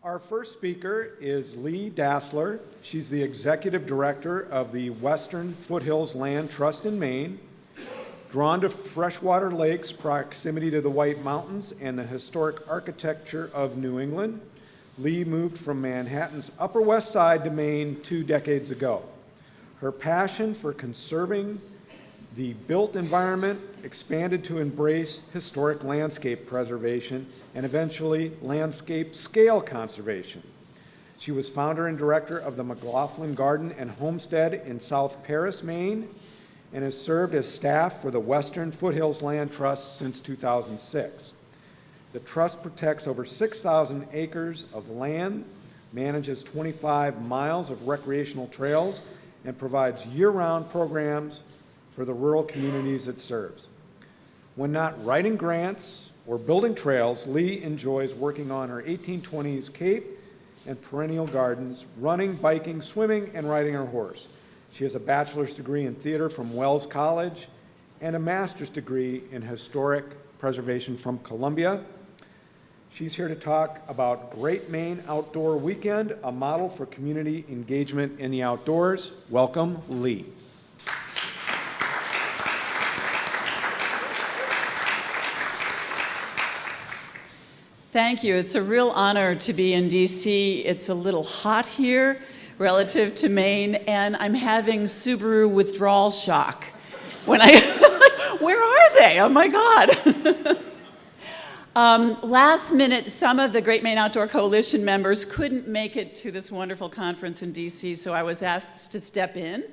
Our first speaker is Lee Dassler. She's the Executive Director of the Western Foothills Land Trust in Maine. Drawn to freshwater lakes, proximity to the White Mountains, and the historic architecture of New England, Lee moved from Manhattan's Upper West Side to Maine 2 decades ago. Her passion for conserving the built environment expanded to embrace historic landscape preservation and eventually landscape scale conservation. She was founder and director of the McLaughlin Garden and Homestead in South Paris, Maine, and has served as staff for the Western Foothills Land Trust since 2006. The trust protects over 6,000 acres of land, manages 25 miles of recreational trails, and provides year-round programs for the rural communities it serves. When not writing grants or building trails, Lee enjoys working on her 1820s Cape and perennial gardens, running, biking, swimming, and riding her horse. She has a bachelor's degree in theater from Wells College and a master's degree in historic preservation from Columbia. She's here to talk about Great Maine Outdoor Weekend, a model for community engagement in the outdoors. Welcome, Lee. Thank you. It's a real honor to be in DC. It's a little hot here relative to Maine, and I'm having Subaru withdrawal shock. When where are they? Oh my God. Last minute, some of the Great Maine Outdoor Coalition members couldn't make it to this wonderful conference in DC, so I was asked to step in,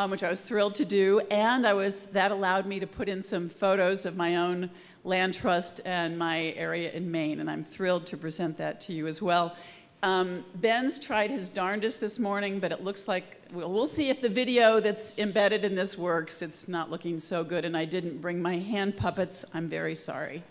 which I was thrilled to do, and that allowed me to put in some photos of my own land trust and my area in Maine, and I'm thrilled to present that to you as well. Ben's tried his darndest this morning, but it looks like, we'll see if the video that's embedded in this works. It's not looking so good, and I didn't bring my hand puppets. I'm very sorry.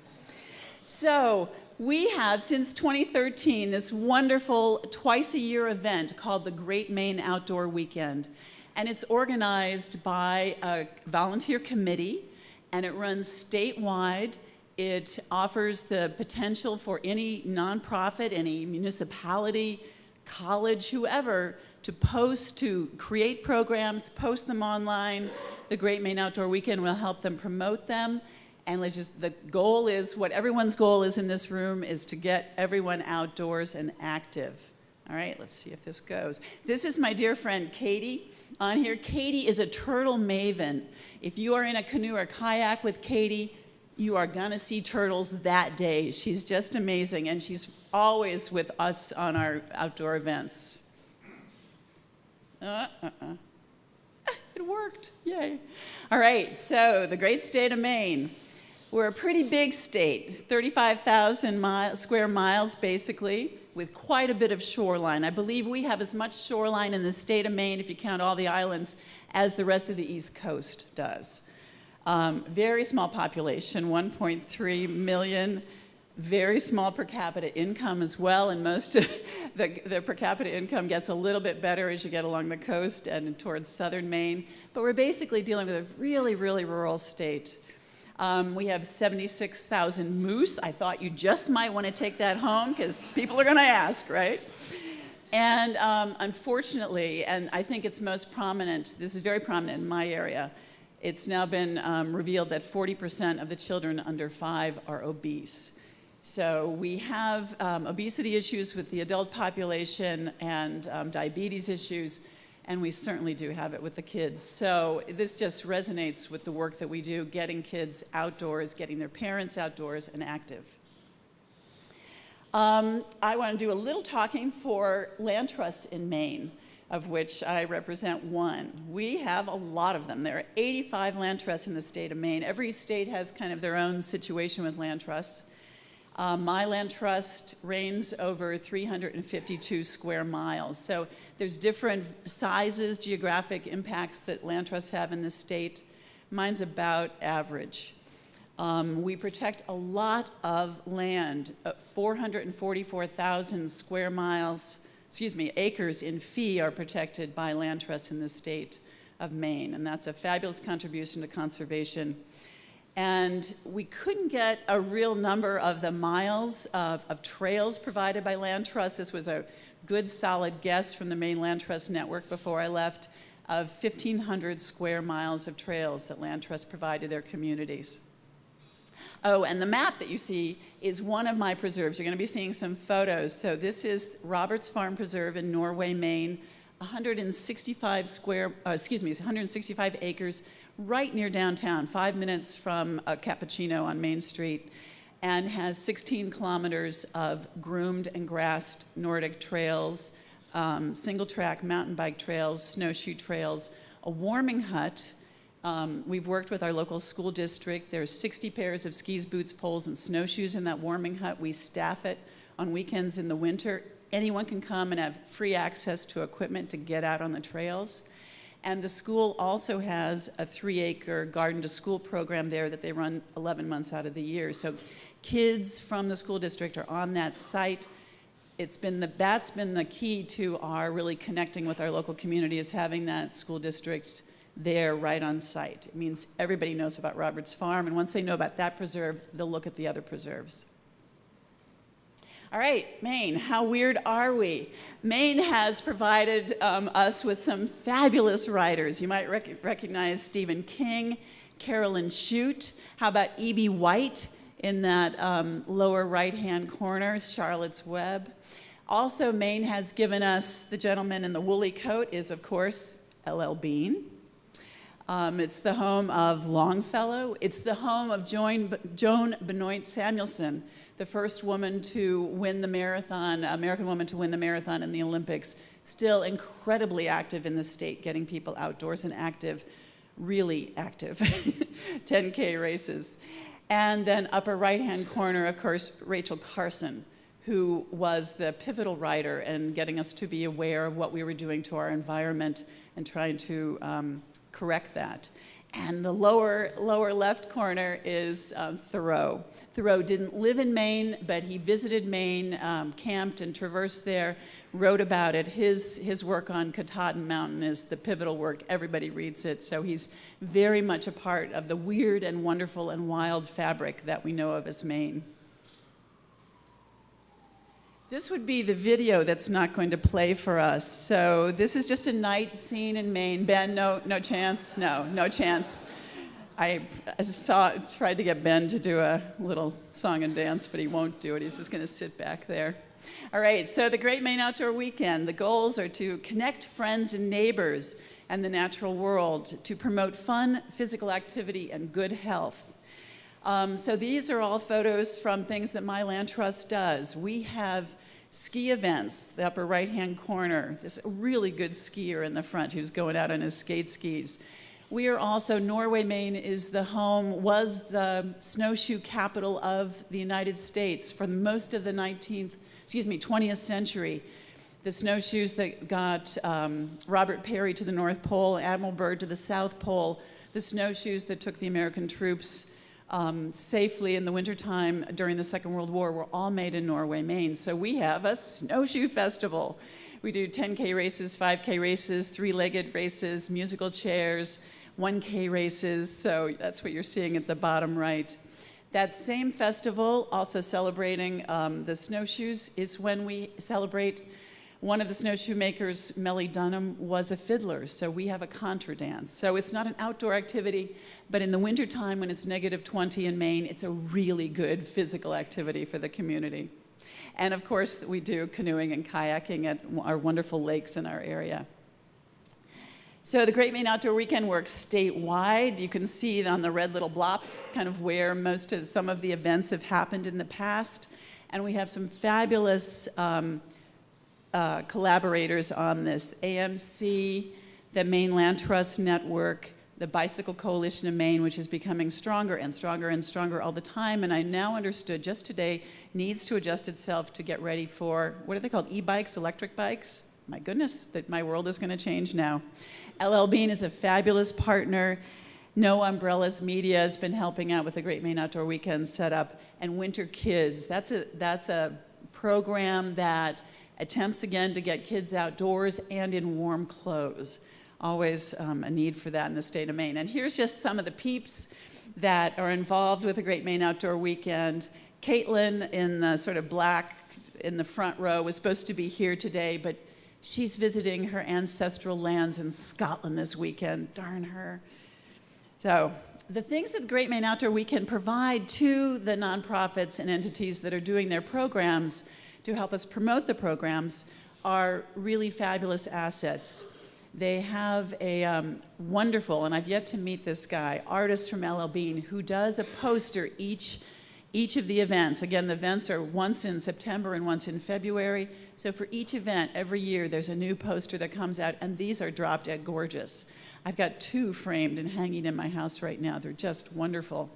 So we have, since 2013, this wonderful twice-a-year event called the Great Maine Outdoor Weekend, and it's organized by a volunteer committee, and it runs statewide. It offers the potential for any nonprofit, any municipality, college, whoever, to create programs, post them online. The Great Maine Outdoor Weekend will help them promote them. And the goal is, what everyone's goal is in this room, is to get everyone outdoors and active. All right, let's see if this goes. This is my dear friend Katie on here. Katie is a turtle maven. If you are in a canoe or kayak with Katie, you are gonna see turtles that day. She's just amazing, and she's always with us on our outdoor events. It worked, yay. All right, so the great state of Maine. We're a pretty big state, 35,000 square miles basically, with quite a bit of shoreline. I believe we have as much shoreline in the state of Maine, if you count all the islands, as the rest of the East Coast does. Very small population, 1.3 million, very small per capita income as well, and most of the per capita income gets a little bit better as you get along the coast and towards southern Maine, but we're basically dealing with a really, really rural state. We have 76,000 moose. I thought you just might want to take that home because people are going to ask, right? And unfortunately, and I think it's most prominent, this is very prominent in my area, it's now been revealed that 40% of the children under 5 are obese. So we have obesity issues with the adult population and diabetes issues, and we certainly do have it with the kids. So this just resonates with the work that we do, getting kids outdoors, getting their parents outdoors and active. I want to do a little talking for land trusts in Maine, of which I represent one. We have a lot of them. There are 85 land trusts in the state of Maine. Every state has kind of their own situation with land trusts. My land trust reigns over 352 square miles. So there's different sizes, geographic impacts that land trusts have in the state. Mine's about average. We protect a lot of land, 444,000 square miles, acres in fee are protected by land trusts in the state of Maine, and that's a fabulous contribution to conservation. And we couldn't get a real number of the miles of trails provided by Land Trust. This was a good, solid guess from the Maine Land Trust Network before I left, of 1,500 square miles of trails that Land Trust provided their communities. Oh, and the map that you see is one of my preserves. You're going to be seeing some photos. So this is Roberts Farm Preserve in Norway, Maine, 165 acres, right near downtown, 5 minutes from Cappuccino on Main Street, and has 16 kilometers of groomed and grassed Nordic trails, single-track mountain bike trails, snowshoe trails, a warming hut. We've worked with our local school district. There's 60 pairs of skis, boots, poles, and snowshoes in that warming hut. We staff it on weekends in the winter. Anyone can come and have free access to equipment to get out on the trails. And the school also has a 3-acre garden-to-school program there that they run 11 months out of the year. So kids from the school district are on that site. That's been the key to our really connecting with our local community, is having that school district there right on site. It means everybody knows about Roberts Farm, and once they know about that preserve, they'll look at the other preserves. All right, Maine, how weird are we? Maine has provided us with some fabulous writers. You might recognize Stephen King, Carolyn Shute. How about E.B. White in that lower right-hand corner, Charlotte's Web. Also, Maine has given us, the gentleman in the woolly coat is, of course, L.L. Bean. It's the home of Longfellow. It's the home of Joan Benoit Samuelson, the first woman to win the marathon, American woman to win the marathon in the Olympics. Still incredibly active in the state, getting people outdoors and active, really active, 10K races. And then upper right-hand corner, of course, Rachel Carson, who was the pivotal writer in getting us to be aware of what we were doing to our environment and trying to correct that. And the lower left corner is Thoreau. Thoreau didn't live in Maine, but he visited Maine, camped and traversed there, wrote about it. His work on Katahdin Mountain is the pivotal work. Everybody reads it. So he's very much a part of the weird and wonderful and wild fabric that we know of as Maine. This would be the video that's not going to play for us. So this is just a night scene in Maine. Ben, no chance? No chance. I tried to get Ben to do a little song and dance, but he won't do it. He's just going to sit back there. All right, so the Great Maine Outdoor Weekend. The goals are to connect friends and neighbors and the natural world, to promote fun, physical activity, and good health. So these are all photos from things that My Land Trust does. We have ski events, the upper right-hand corner. This really good skier in the front who's going out on his skate skis. We are also, Norway, Maine was the snowshoe capital of the United States for most of the 20th century. The snowshoes that got Robert Peary to the North Pole, Admiral Byrd to the South Pole, the snowshoes that took the American troops safely in the wintertime during the Second World War were all made in Norway, Maine. So we have a snowshoe festival. We do 10K races, 5K races, 3-legged races, musical chairs, 1K races. So that's what you're seeing at the bottom right. That same festival, also celebrating the snowshoes, is when we celebrate one of the snowshoe makers, Melly Dunham, was a fiddler, so we have a contra dance. So it's not an outdoor activity, but in the wintertime when it's -20 in Maine, it's a really good physical activity for the community. And of course, we do canoeing and kayaking at our wonderful lakes in our area. So the Great Maine Outdoor Weekend works statewide. You can see on the red little blops kind of where some of the events have happened in the past. And we have some fabulous collaborators on this. AMC, the Maine Land Trust Network, the Bicycle Coalition of Maine, which is becoming stronger and stronger and stronger all the time. And I now understood just today needs to adjust itself to get ready for, what are they called, e-bikes, electric bikes? My goodness, that my world is going to change now. LL Bean is a fabulous partner. No Umbrellas Media has been helping out with the Great Maine Outdoor Weekend setup. And Winter Kids, that's a program that attempts again to get kids outdoors and in warm clothes. Always a need for that in the state of Maine. And here's just some of the peeps. that are involved with the Great Maine Outdoor Weekend. Caitlin, in the sort of black in the front row, was supposed to be here today, but she's visiting her ancestral lands in Scotland this weekend. Darn her. So the things that the Great Maine Outdoor Weekend provide to the nonprofits and entities that are doing their programs to help us promote the programs are really fabulous assets. They have a wonderful, and I've yet to meet this guy, artist from LL Bean, who does a poster each of the events. Again, the events are once in September and once in February. So for each event, every year, there's a new poster that comes out, and these are drop dead gorgeous. I've got 2 framed and hanging in my house right now. They're just wonderful.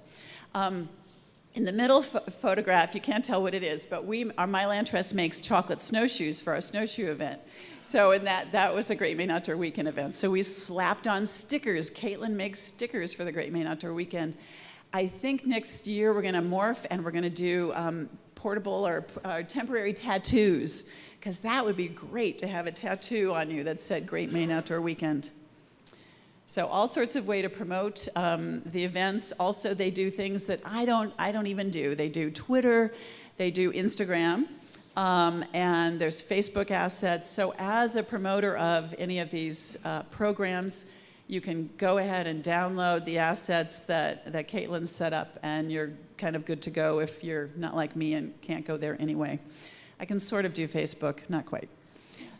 In the middle photograph, you can't tell what it is, but our My Land Trust makes chocolate snowshoes for our snowshoe event. So in that was a Great Maine Outdoor Weekend event. So we slapped on stickers. Caitlin makes stickers for the Great Maine Outdoor Weekend. I think next year we're going to morph and we're going to do portable or temporary tattoos, because that would be great to have a tattoo on you that said Great Maine Outdoor Weekend. So all sorts of way to promote the events. Also, they do things that I don't even do. They do Twitter, they do Instagram, and there's Facebook assets. So as a promoter of any of these programs, you can go ahead and download the assets that Caitlin set up, and you're kind of good to go if you're not like me and can't go there anyway. I can sort of do Facebook, not quite.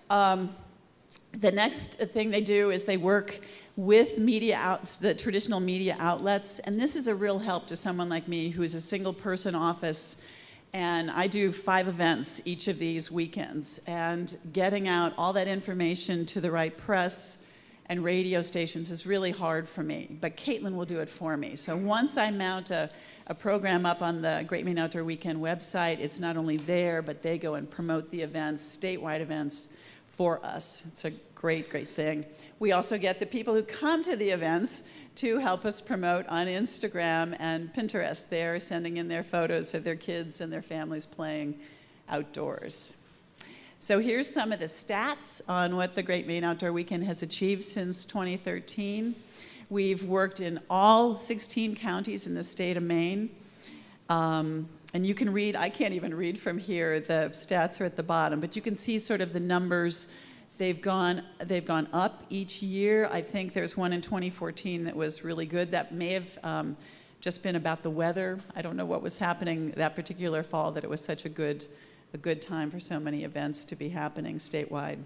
The next thing they do is they work with the traditional media outlets, and this is a real help to someone like me who is a single person office, and I do 5 events each of these weekends, and getting out all that information to the right press and radio stations is really hard for me, but Caitlin will do it for me. So once I mount a program up on the Great Maine Outdoor Weekend website, it's not only there, but they go and promote the events, statewide events, for us. It's a great, great thing. We also get the people who come to the events to help us promote on Instagram and Pinterest. They're sending in their photos of their kids and their families playing outdoors. So here's some of the stats on what the Great Maine Outdoor Weekend has achieved since 2013. We've worked in all 16 counties in the state of Maine. And you can read, I can't even read from here, the stats are at the bottom, but you can see sort of the numbers. They've gone up each year. I think there's one in 2014 that was really good. That may have just been about the weather. I don't know what was happening that particular fall that it was such a good time for so many events to be happening statewide.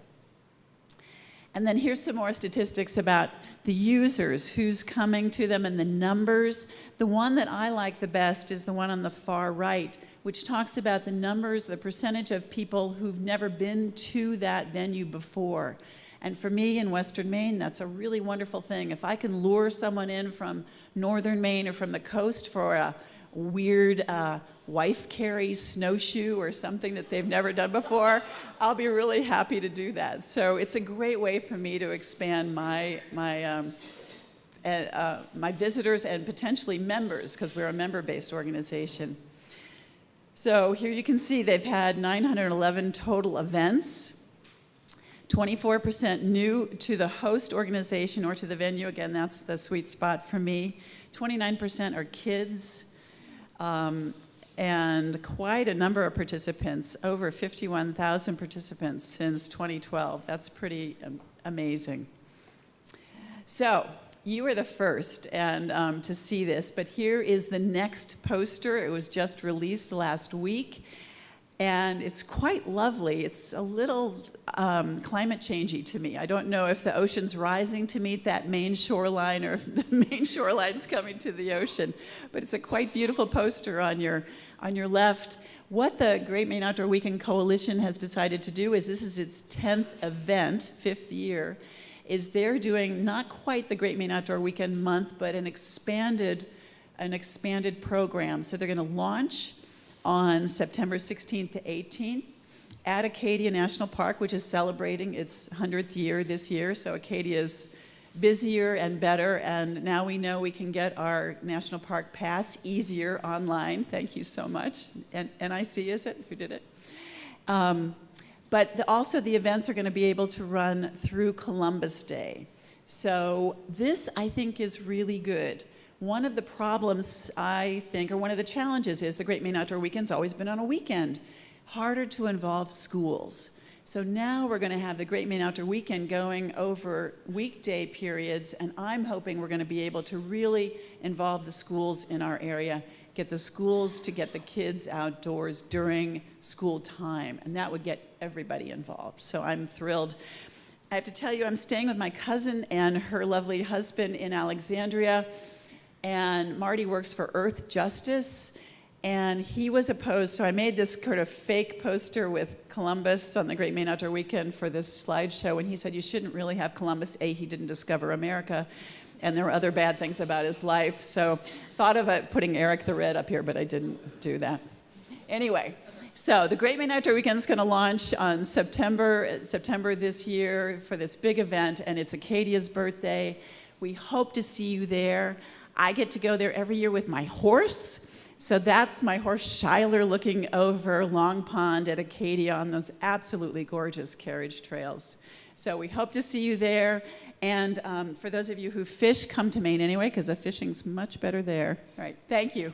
And then here's some more statistics about the users, who's coming to them, and the numbers. The one that I like the best is the one on the far right, which talks about the numbers, the percentage of people who've never been to that venue before. And for me in Western Maine, that's a really wonderful thing. If I can lure someone in from northern Maine or from the coast for a weird wife carry snowshoe or something that they've never done before, I'll be really happy to do that. So it's a great way for me to expand my visitors and potentially members, because we're a member-based organization. So here you can see they've had 911 total events, 24% new to the host organization or to the venue. Again, that's the sweet spot for me. 29% are kids. And quite a number of participants, over 51,000 participants since 2012. That's pretty amazing. So you were the first to see this, but here is the next poster. It was just released last week, and it's quite lovely. It's a little climate changey to me. I don't know if the ocean's rising to meet that Maine shoreline or if the Maine shoreline's coming to the ocean, but it's a quite beautiful poster on your left. What the Great Maine Outdoor Weekend Coalition has decided to do is, this is its 10th event, 5th year, is they're doing not quite the Great Maine Outdoor Weekend month, but an expanded program. So they're going to launch on September 16th to 18th at Acadia National Park, which is celebrating its 100th year this year. So Acadia's busier and better, and now we know we can get our National Park Pass easier online. Thank you so much. And NIC, is it? Who did it? But also the events are going to be able to run through Columbus Day. So this, I think, is really good. One of the problems, I think, or one of the challenges is the Great Maine Outdoor Weekend's always been on a weekend. Harder to involve schools. So now we're going to have the Great Maine Outdoor Weekend going over weekday periods, and I'm hoping we're going to be able to really involve the schools in our area, get the schools to get the kids outdoors during school time, and that would get everybody involved. So I'm thrilled. I have to tell you, I'm staying with my cousin and her lovely husband in Alexandria, and Marty works for Earth Justice, and he was opposed, so I made this sort of fake poster with Columbus on the Great Maine Outdoor Weekend for this slideshow, and he said you shouldn't really have Columbus. A, he didn't discover America, and there were other bad things about his life, so thought of putting Eric the Red up here, but I didn't do that. Anyway, so the Great Maine Outdoor Weekend is going to launch on September this year for this big event, and it's Acadia's birthday. We hope to see you there. I get to go there every year with my horse. So that's my horse Schuyler looking over Long Pond at Acadia on those absolutely gorgeous carriage trails. So we hope to see you there. And for those of you who fish, come to Maine anyway, because the fishing's much better there. All right, thank you.